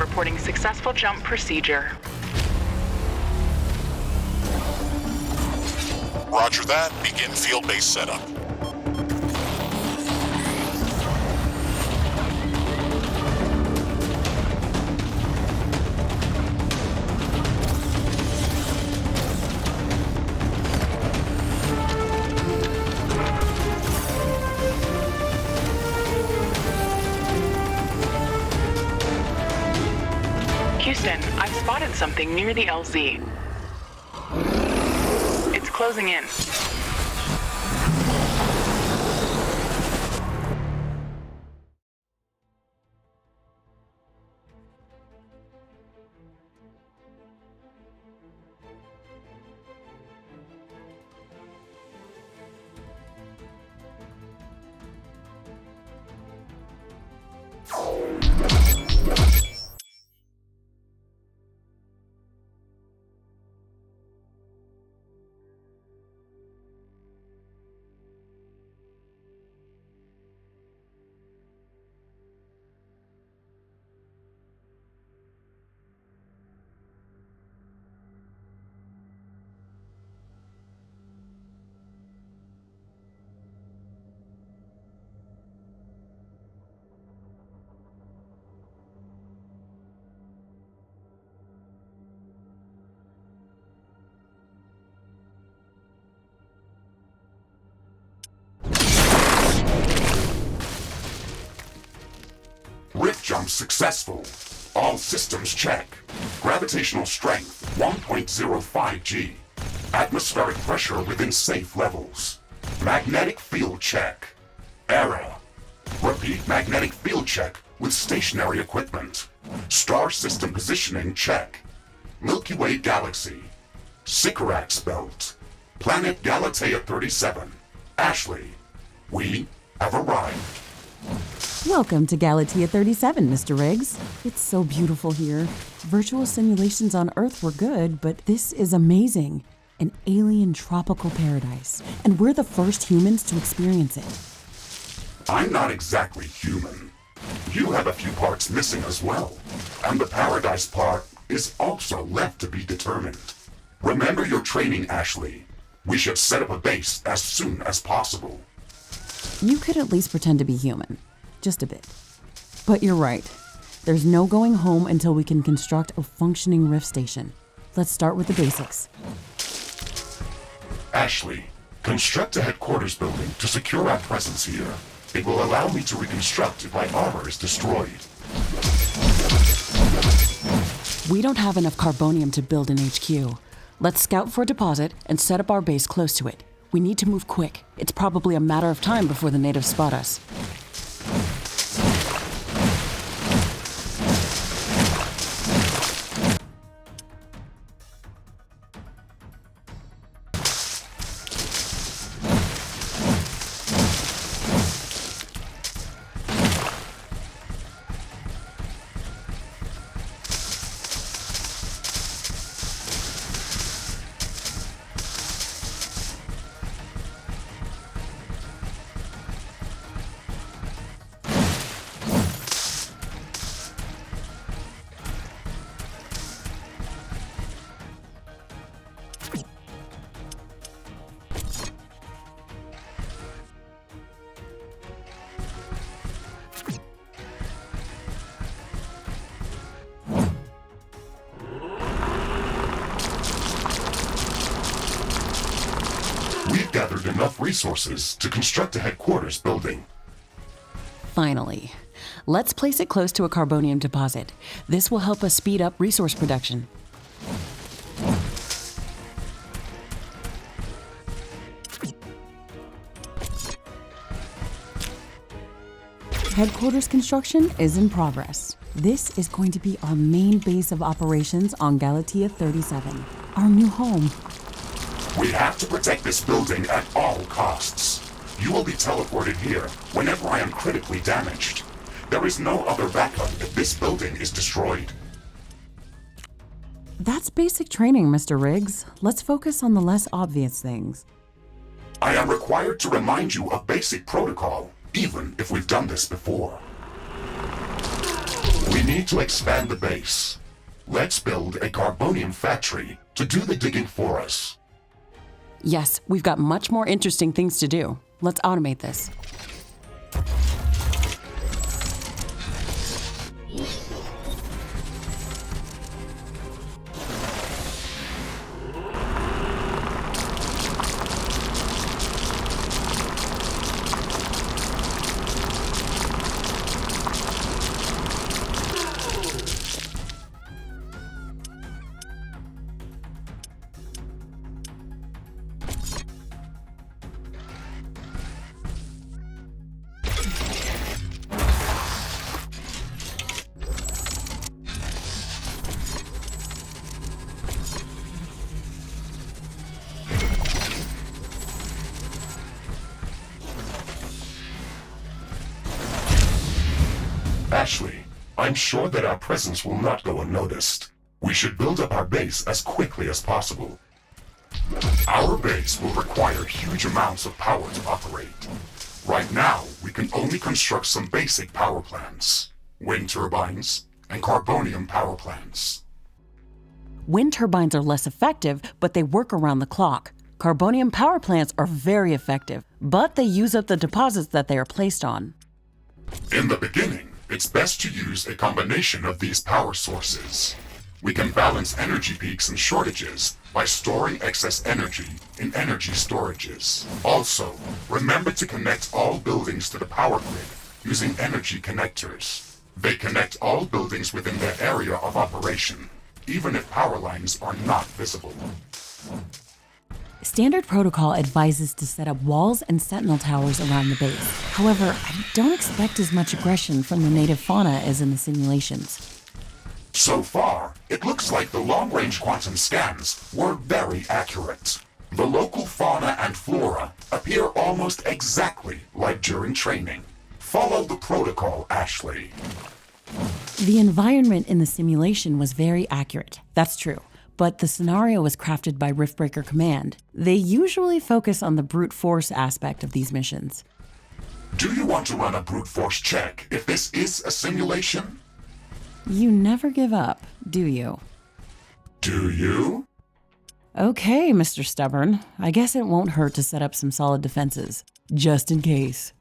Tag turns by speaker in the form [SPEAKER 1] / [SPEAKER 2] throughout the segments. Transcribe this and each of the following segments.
[SPEAKER 1] reporting successful jump procedure.
[SPEAKER 2] Roger that. Begin field-based setup.
[SPEAKER 1] Houston, I've spotted something near the LZ. It's closing in.
[SPEAKER 3] Rift jump successful. All systems check. Gravitational strength 1.05 G. Atmospheric pressure within safe levels. Magnetic field check. Error. Repeat magnetic field check with stationary equipment. Star system positioning check. Milky Way galaxy. Sycorax belt. Planet Galatea 37. Ashley, we have arrived.
[SPEAKER 4] Welcome to Galatea 37, Mr. Riggs. It's so beautiful here. Virtual simulations on Earth were good, but this is amazing. An alien tropical paradise, and we're the first humans to experience it.
[SPEAKER 3] I'm not exactly human. You have a few parts missing as well, and the paradise part is also left to be determined. Remember your training, Ashley. We should set up a base as soon as possible.
[SPEAKER 4] You could at least pretend to be human. Just a bit. But you're right. There's no going home until we can construct a functioning Rift station. Let's start with the basics.
[SPEAKER 3] Ashley, construct a headquarters building to secure our presence here. It will allow me to reconstruct if my armor is destroyed.
[SPEAKER 4] We don't have enough carbonium to build an HQ. Let's scout for a deposit and set up our base close to it. We need to move quick. It's probably a matter of time before the natives spot us.
[SPEAKER 3] We've gathered enough resources to construct a headquarters building.
[SPEAKER 4] Finally. Let's place it close to a carbonium deposit. This will help us speed up resource production. Headquarters construction is in progress. This is going to be our main base of operations on Galatea 37, our new home.
[SPEAKER 3] We have to protect this building at all costs. You will be teleported here whenever I am critically damaged. There is no other backup if this building is destroyed.
[SPEAKER 4] That's basic training, Mr. Riggs. Let's focus on the less obvious things.
[SPEAKER 3] I am required to remind you of basic protocol, even if we've done this before. We need to expand the base. Let's build a carbonium factory to do the digging for us.
[SPEAKER 4] Yes, we've got much more interesting things to do. Let's automate this.
[SPEAKER 3] Ashley, I'm sure that our presence will not go unnoticed. We should build up our base as quickly as possible. Our base will require huge amounts of power to operate. Right now, we can only construct some basic power plants, wind turbines, and carbonium power plants.
[SPEAKER 4] Wind turbines are less effective, but they work around the clock. Carbonium power plants are very effective, but they use up the deposits that they are placed on.
[SPEAKER 3] In the beginning, it's best to use a combination of these power sources. We can balance energy peaks and shortages by storing excess energy in energy storages. Also, remember to connect all buildings to the power grid using energy connectors. They connect all buildings within their area of operation, even if power lines are not visible.
[SPEAKER 4] Standard protocol advises to set up walls and sentinel towers around the base. However, I don't expect as much aggression from the native fauna as in the simulations.
[SPEAKER 3] So far, it looks like the long-range quantum scans were very accurate. The local fauna and flora appear almost exactly like during training. Follow the protocol, Ashley.
[SPEAKER 4] The environment in the simulation was very accurate, that's true. But the scenario was crafted by Riftbreaker Command. They usually focus on the brute force aspect of these missions.
[SPEAKER 3] Do you want to run a brute force check if this is a simulation?
[SPEAKER 4] You never give up, do you?
[SPEAKER 3] Do you?
[SPEAKER 4] Okay, Mr. Stubborn. I guess it won't hurt to set up some solid defenses, just in case.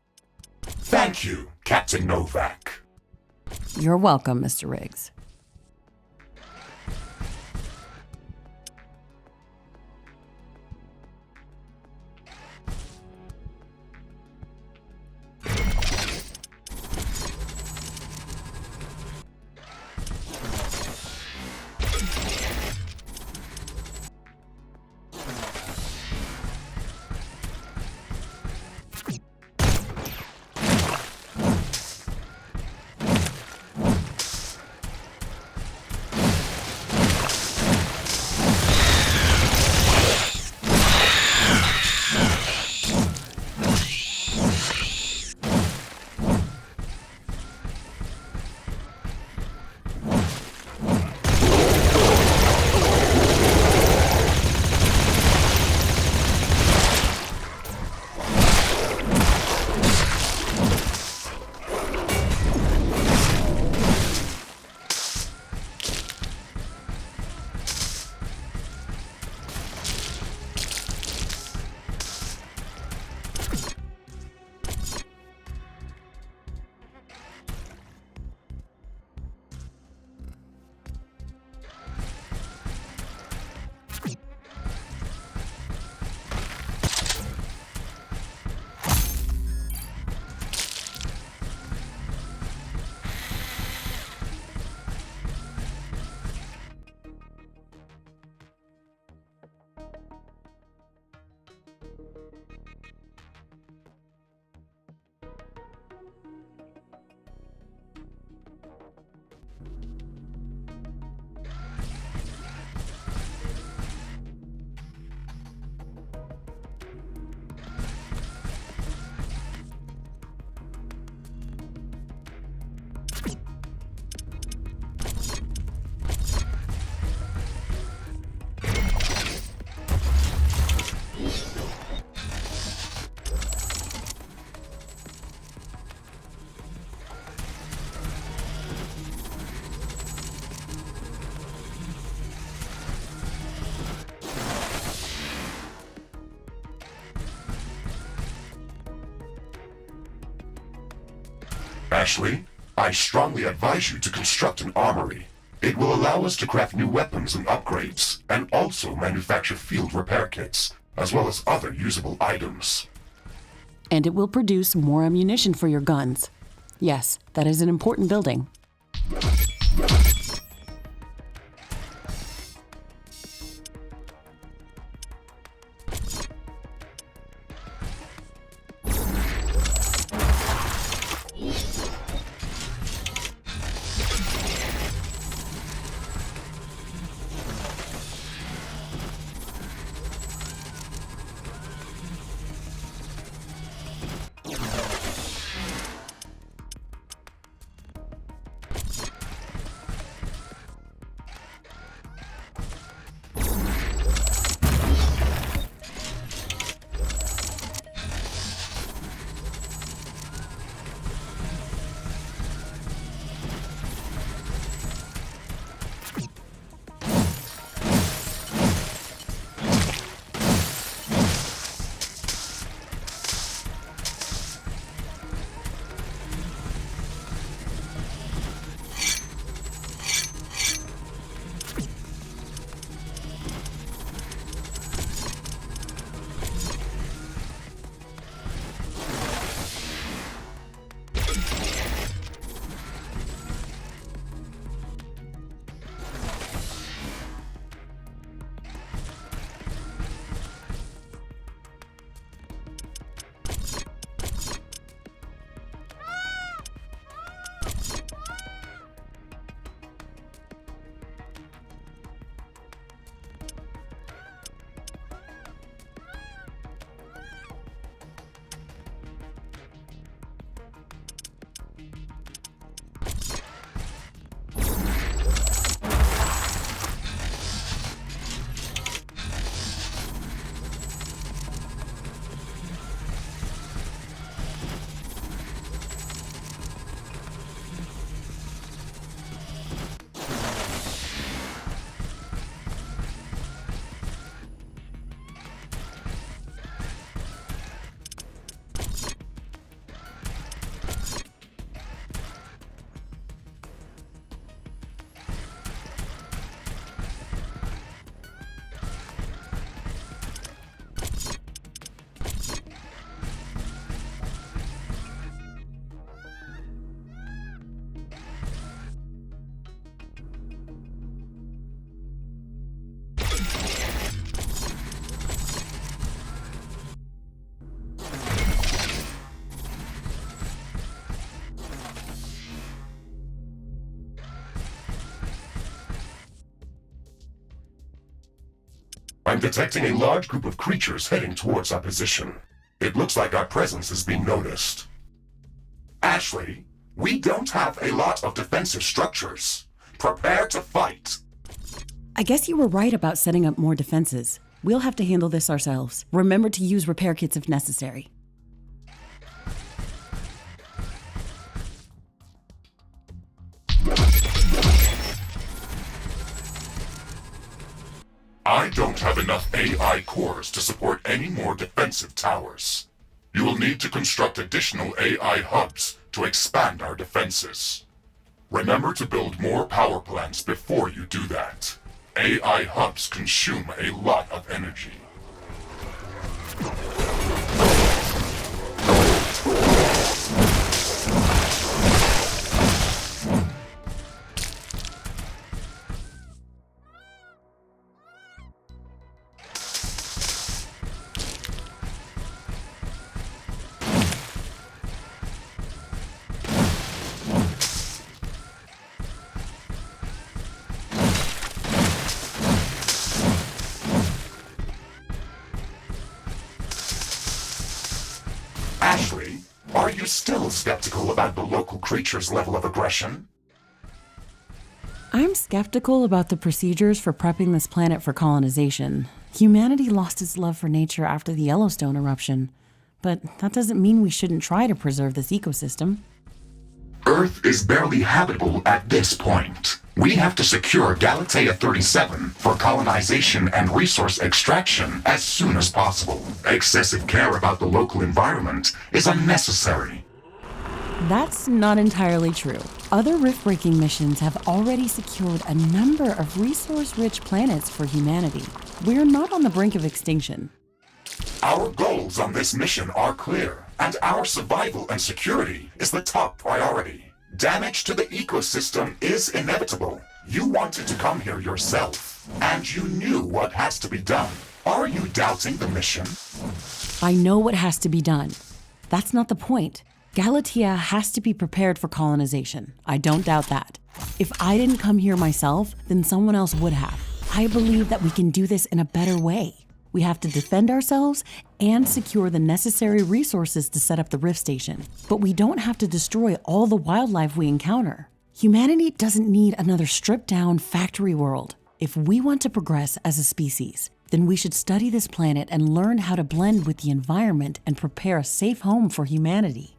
[SPEAKER 3] Thank you, Captain Novak.
[SPEAKER 4] You're welcome, Mr. Riggs.
[SPEAKER 3] Ashley, I strongly advise you to construct an armory. It will allow us to craft new weapons and upgrades, and also manufacture field repair kits, as well as other usable items.
[SPEAKER 4] And it will produce more ammunition for your guns. Yes, that is an important building.
[SPEAKER 3] I'm detecting a large group of creatures heading towards our position. It looks like our presence is being noticed. Ashley, we don't have a lot of defensive structures. Prepare to fight.
[SPEAKER 4] I guess you were right about setting up more defenses. We'll have to handle this ourselves. Remember to use repair kits if necessary.
[SPEAKER 3] I don't have enough AI cores to support any more defensive towers. You will need to construct additional AI hubs to expand our defenses. Remember to build more power plants before you do that. AI hubs consume a lot of energy. Ashley, are you still skeptical about the local creature's level of aggression?
[SPEAKER 4] I'm skeptical about the procedures for prepping this planet for colonization. Humanity lost its love for nature after the Yellowstone eruption, but that doesn't mean we shouldn't try to preserve this ecosystem.
[SPEAKER 3] Earth is barely habitable at this point. We have to secure Galatea 37 for colonization and resource extraction as soon as possible. Excessive care about the local environment is unnecessary.
[SPEAKER 4] That's not entirely true. Other rift-breaking missions have already secured a number of resource-rich planets for humanity. We're not on the brink of extinction.
[SPEAKER 3] Our goals on this mission are clear, and our survival and security is the top priority. Damage to the ecosystem is inevitable. You wanted to come here yourself, and you knew what has to be done. Are you doubting the mission?
[SPEAKER 4] I know what has to be done. That's not the point. Galatea has to be prepared for colonization. I don't doubt that. If I didn't come here myself, then someone else would have. I believe that we can do this in a better way. We have to defend ourselves and secure the necessary resources to set up the Rift Station. But we don't have to destroy all the wildlife we encounter. Humanity doesn't need another stripped-down factory world. If we want to progress as a species, then we should study this planet and learn how to blend with the environment and prepare a safe home for humanity.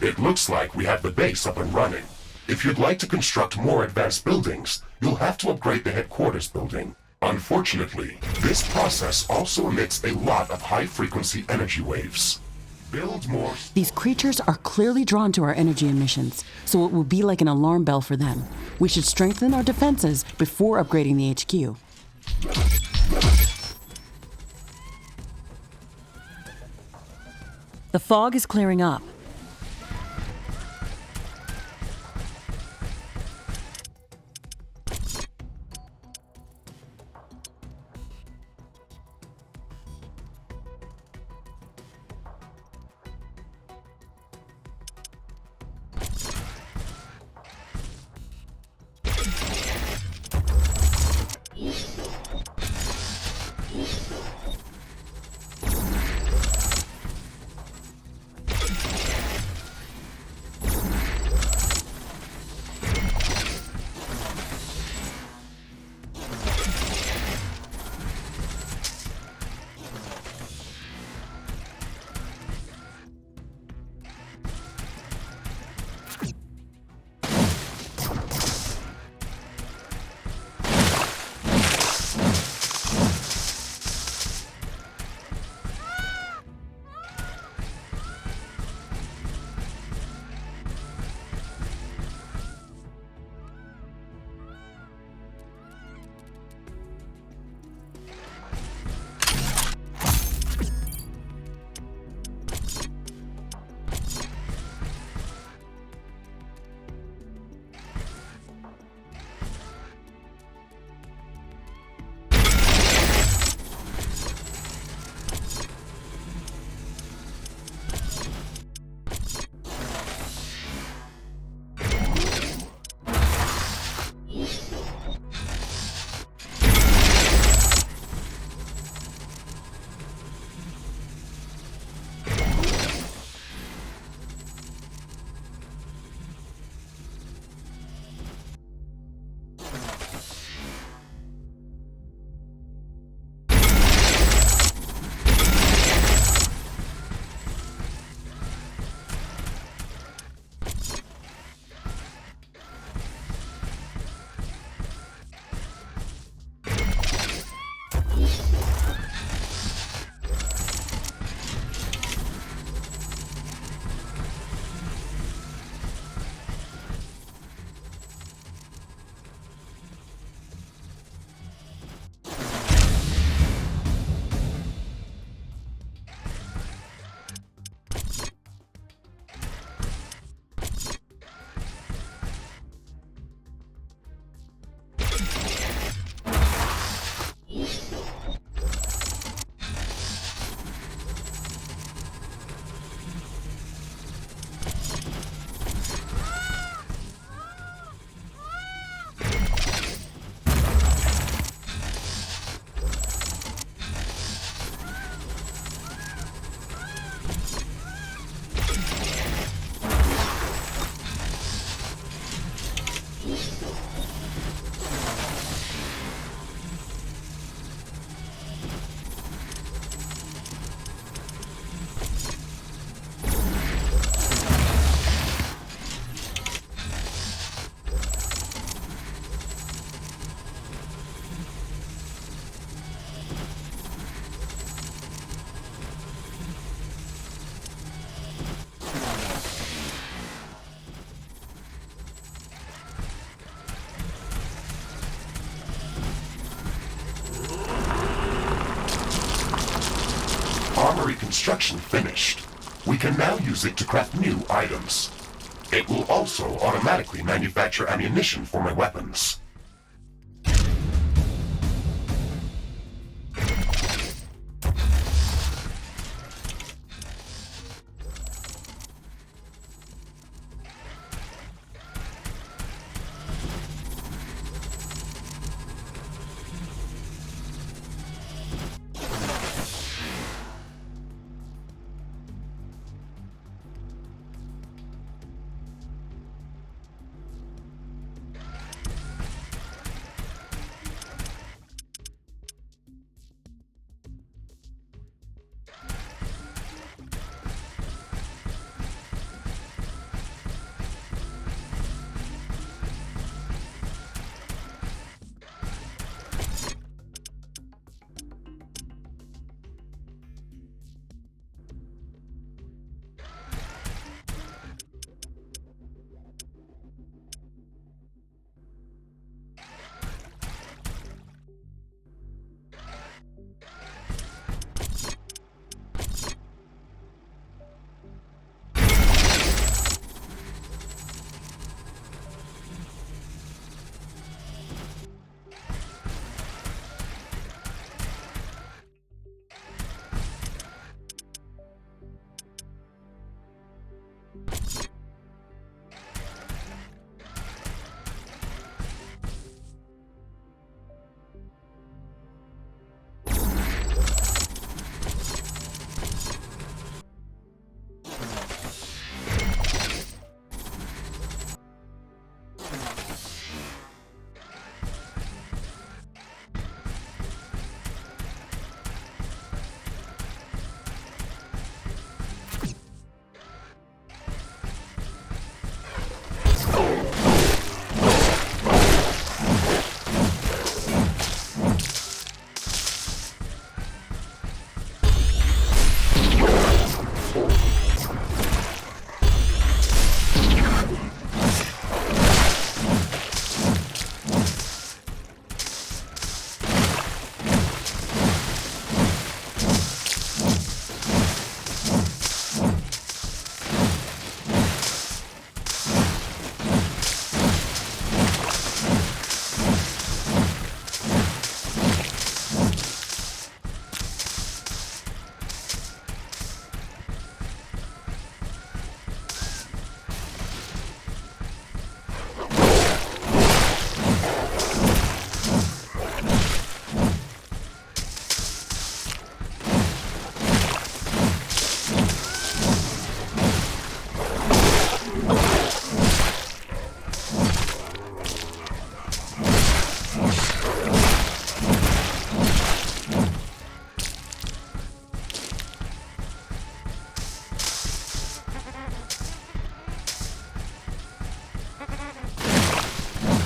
[SPEAKER 3] It looks like we have the base up and running. If you'd like to construct more advanced buildings, you'll have to upgrade the headquarters building. Unfortunately, this process also emits a lot of high-frequency energy waves. Build more...
[SPEAKER 4] These creatures are clearly drawn to our energy emissions, so it will be like an alarm bell for them. We should strengthen our defenses before upgrading the HQ. The fog is clearing up.
[SPEAKER 3] primary construction finished. We can now use it to craft new items. It will also automatically manufacture ammunition for my weapons.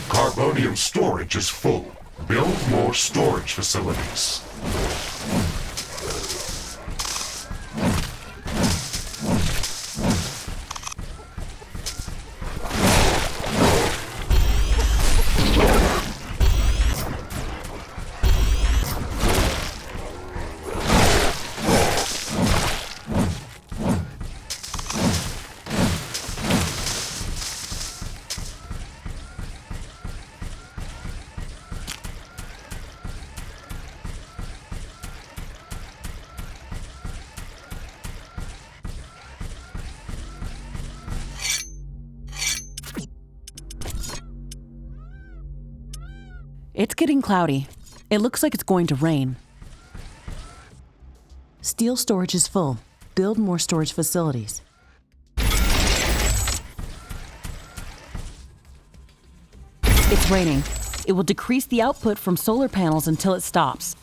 [SPEAKER 3] Carbonium storage is full. Build more storage facilities.
[SPEAKER 4] It's getting cloudy. It looks like it's going to rain. Steel storage is full. Build more storage facilities. It's raining. It will decrease the output from solar panels until it stops.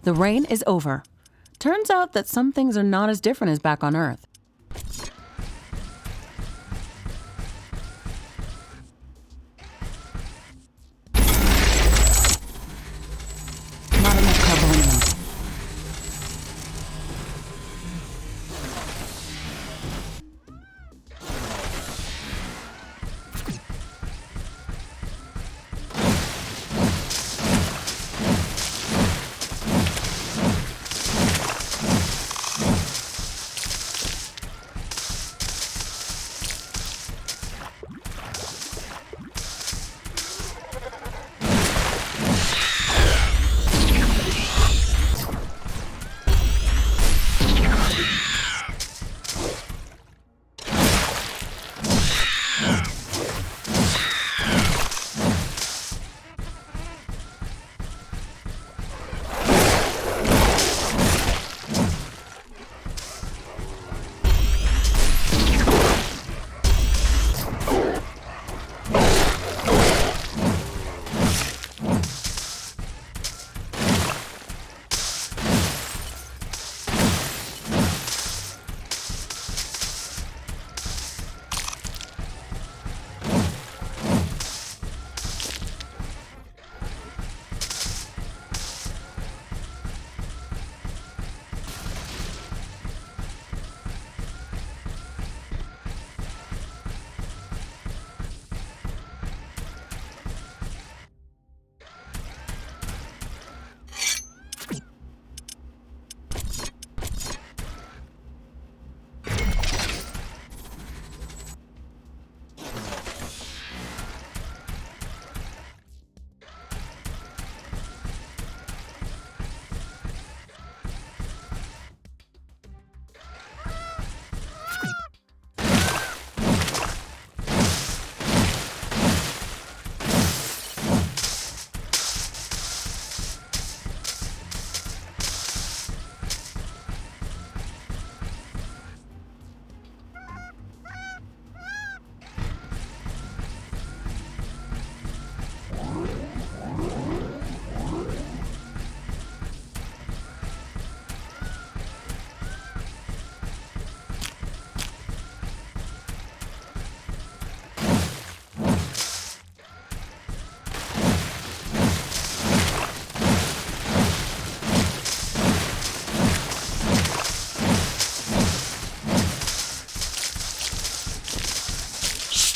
[SPEAKER 4] The rain is over. Turns out that some things are not as different as back on Earth. Not enough carbonium.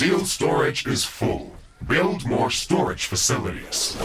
[SPEAKER 3] Steel storage is full. Build more storage facilities.